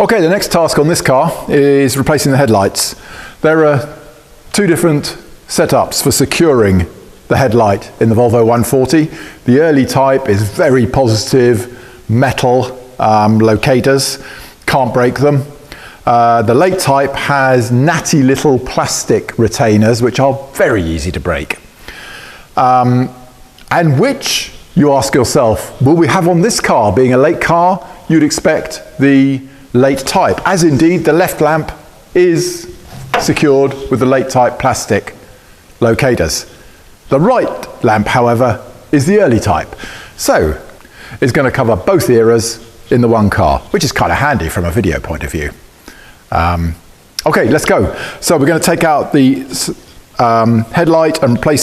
Okay, the next task on this car is replacing the headlights. There are two different setups for securing the headlight in the Volvo 140. The early type is very positive metal locators, can't break them. The late type has natty little plastic retainers which are very easy to break. And which, you ask yourself, will we have on this car? Being a late car, you'd expect the late type, as indeed the left lamp is secured with the late type plastic locators. The right lamp, however, is the early type. So it's going to cover both eras in the one car, which is kind of handy from a video point of view. Okay, let's go. So we're going to take out the headlight and replace it